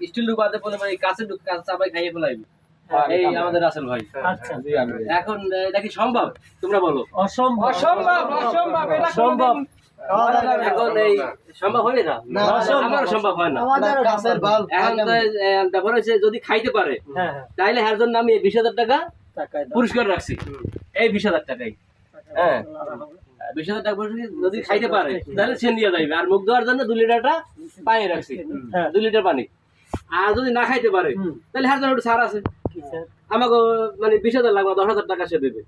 Still ডুবাতে বলে মানে কাছে চাপাই খাইয়ে ফেলাইবি এই আমাদের রাসেল ভাই। আচ্ছা এখন এটা কি সম্ভব তোমরা বলো? অসম্ভব অসম্ভব অসম্ভব এটা অসম্ভব এখন এই সম্ভব হবে না, আমার সম্ভব হয় না। এখন তো ব্যাপার হচ্ছে যদি খাইতে পারে তাইলে হ্যার জন্য আমি 20,000 টাকা পুরস্কার রাখছি। এই 20,000 টাকাই, হ্যাঁ 20,000 টাকা পুরস্কার যদি খাইতে পারে তাহলে সে নিয়ে যাইবে। আর মুখ ধোয়ার জন্য 2 লিটারটা পানি রাখছি, 2 লিটার পানি। আর যদি না খাইতে পারে তাহলে হ্যার জন্য একটু ছাড় আছে। আমাকে মানে 20,000 লাগবে, 10,000 টাকা সে দেবে।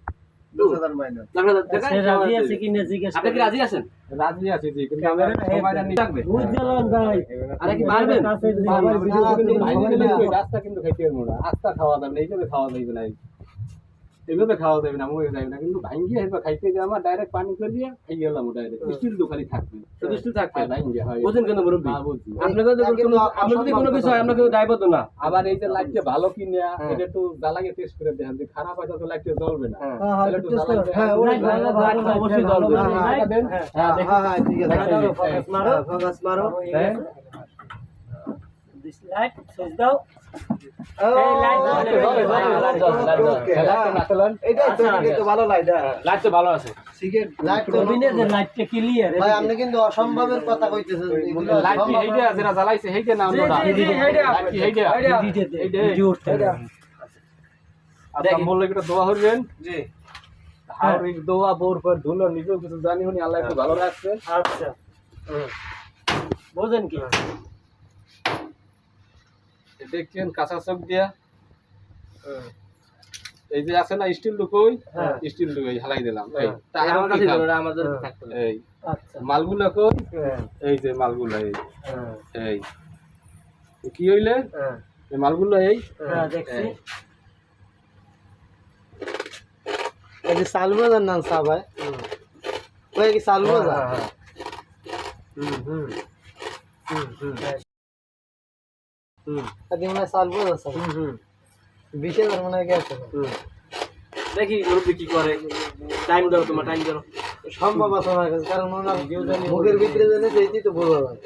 10,000 মাইনাস 10,000 টাকা রাজি আছে কিনা জিজ্ঞেস আপনি কি রাজি আছেন? রাজি আছে জি, কিন্তু আমরা সময়টা নিয়ে থাকবে। বুঝলাম ভাই আরে কি পারবেন? আমার ভিডিও কিন্তু রাস্তা কিন্তু খাইতে পারবো না, আস্তা খাওয়া যাবে না, এইভাবে খাওয়া যাবে না, এইভাবে খাওয়া যাবে না, মরে যাবে না। কিন্তু ভাঙ্গিয়ে হেবা খাইতে যে আমার ডাইরেক্ট পানি করে দিয়ে খাই গেলাম ডাইরেক্ট স্টিল দোকানে থাকবে, শুধু স্টিল থাকবে ভাঙ্গিয়ে হয় বুঝেন কেন মুরব্বি? আপনাদের যদি কোনো কিছু হয় আমরা কেউ দায়বদ্ধ না। আবার এই যে লাইটটা ভালো কিনে এটা একটু জ্বালাকে টেস্ট করে দেখেন, যে খারাপ হয় তো লাইটটা জ্বলবে না। তাহলে একটু জ্বালাকে অবশ্যই জ্বলবে। হ্যাঁ ঠিক আছে, ফোকাস মারো ফোকাস মারো। দিস লাইট সুইচ দাও। এই লাইট ভালো লাইট, লাইট তো ভালো আছে, কম্বিনেশন লাইটটা ক্লিয়ার ভাই আপনি কিন্তু অসম্ভবের কথা কইতেছেন। লাইট কি হেইটা যারা জ্বালাইছে হেইটা না অন্যটা? লাইট কি হেইটা? ভিডিও উঠতে আচ্ছা বললে একটা দোয়া করবেন জি। আর এই দোয়া বোর পর ধুলো নিজেও কিছু জানি হনি, আল্লাহ একটু ভালো রাখছে। আচ্ছা বুঝেন কি দেখছেন কাঁচা চোখ দিয়া এই যে আছে না স্টিল লুকই, স্টিল লুকই হালাই দিলাম। এই আমার কাছে ধরো না, আমাদের থাকতে হবে। এই আচ্ছা মালগুলা কই, এই যে মালগুলা এই এই কি হইলে এই মালগুলা এই দেখছি এই যে সালবাজার নাম সা ভাই, ওই কি সালবাজার? আদি মানে সালবাজার স্যার 20,000 মনে হয় গেছে। দেখি মুরব্বি কি করে। টাইম দাও, তোমার টাইম দাও। সম্ভব আছে আমার কাছে, কারণ ওনার মুখের ভিতরে জানে সেইটি তো বোঝা যায়।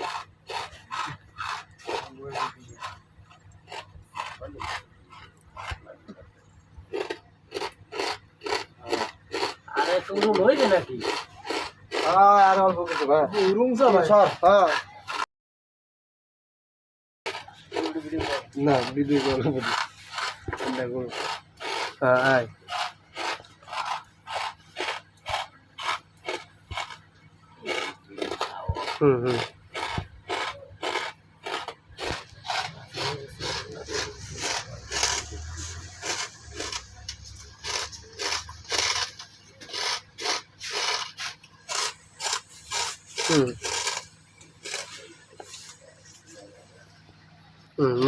আরে তুমি হইবে নাকি? আর অল্প কিছু ভাই রুম সব ভাই হ্যাঁ না ভিডিও কল করব দেখো। হ্যাঁ আই হুম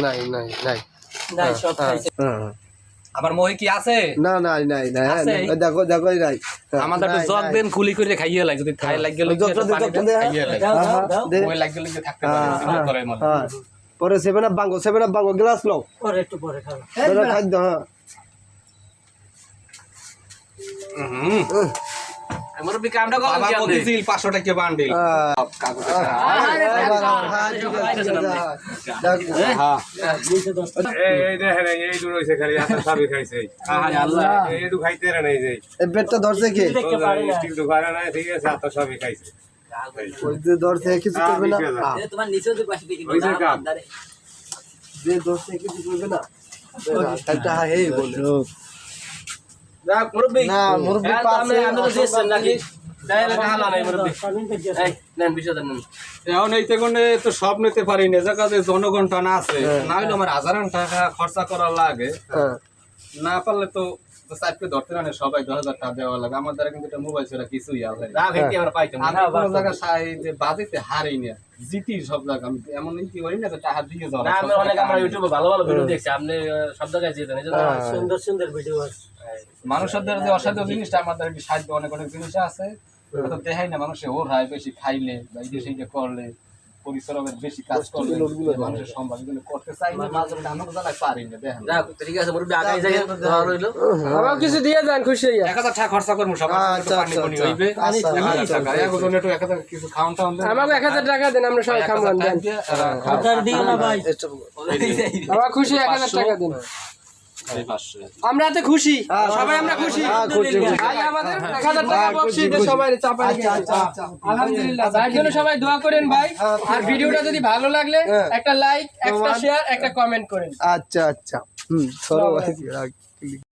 নাই নাই নাই নাই সব খাইছে। আমার মহি কি আছে? না নাই নাই নাই আছে? দেখো দেখো নাই আমাদের একটু জগ দেন খুলি করে খাইয়ে লাগে, যদি খাই লাগে গেলে খাইয়ে লাগে দাও দাও দাও মই লাগে গেলে থাকতে পারে করে মনে হ্যাঁ পরে 7 আপ বাঙ্গো গ্লাস লও পরে একটু পরে খাবো। ধরে খাদ্য। মুরব্বি কামটা করো বাবা কি আপনি? বলছিল 500 টাকা বান্ডিল কাগজ। হ্যাঁ এই দেখেন এই দূর হইছে খালি আটা সবই খাইছে। আরে আল্লাহ, এইটু খাইতে রে নাই যে এই পেটটা ধরছে কি দেখতে পারি না। স্টিল দোকানে নাই, ঠিক আছে আটা সবই খাইছে। ওই যে ধরছে কিছু করবে না তোমার নিচেও তো পাশে দিকে হইছে কাম। যে ধরছে কিছু করবে না একটা হেই বলে যাক মুরব্বি, না মুরব্বি হ্যাঁ, পাশে আমরা তো দিয়েছেন নাকি? তাইলে হালা নাই মুরব্বি। পানি থেকে এই নেন 20,000 নেন। এখন এইতে কোনে তো সব নিতে পারি না, যে কাজে জনগণ টানা আছে, না হলে আমার 1000 টাকা খরচা করা লাগে, হ্যাঁ না পারলে তো সাইডকে ধরতে না সবাই 10,000 টাকা দেওয়া লাগে। আমার দ্বারা কিন্তু এটা মোবাইল ছাড়া কিছুই হবে না। যা ভেটি আমরা পাইতাম না। আমি কোনো জায়গা যে বাজেতে হারি না, জিতি সব জায়গা। আমি এমন কি করি না যে টাকা দিয়ে যাওয়া না, আমরা অনেক আমরা ইউটিউবে ভালো ভালো ভিডিও দেখছি, আপনি সব জায়গায় যেতেন, এই জন্য সুন্দর সুন্দর ভিডিও আছে। মানুষের দ্বারা যে অসাধ্য জিনিসটা আমাদের একটু সাহায্য অনেক অনেক জিনিস আছে, তো দেখাই না মানুষে ওর হয় বেশি খাইলে বা এই যে সেইটা করলে পরিশ্রমের বেশি কাজ করলে মানুষের সম্মান কিন্তু করতে চাই না, মাঝে মধ্যে আমরা জানাই পারি না। দেখেন যাক, ঠিক আছে মুরব্বি আগাই যাই, দোয়া রইলো। আমার কিছু দিয়ে যান, খুশি হইয়া। 1000 টাকা খরচা করবো সবার আচ্ছা, পানি পানি হইবে আচ্ছা, 1000 টাকা একজন একটু 1000 কিছু খাওয়ান টাউন দেন, আমাকে 1000 টাকা দেন, আমরা সবাই খাবো। হাজার দিও না ভাই। আমার খুশি, 1000 টাকা দিন। আমরা এতে খুশি, সবাই আমরা খুশি। ভাই আমাদের 1000 টাকা বকশিশ দিয়ে সবাই চাপা দিয়ে গেছে। আলহামদুলিল্লাহ, তার জন্য সবাই দোয়া করেন ভাই। আর ভিডিওটা যদি ভালো লাগলে একটা লাইক, একটা শেয়ার, একটা কমেন্ট করেন। আচ্ছা আচ্ছা, সরো ভাই।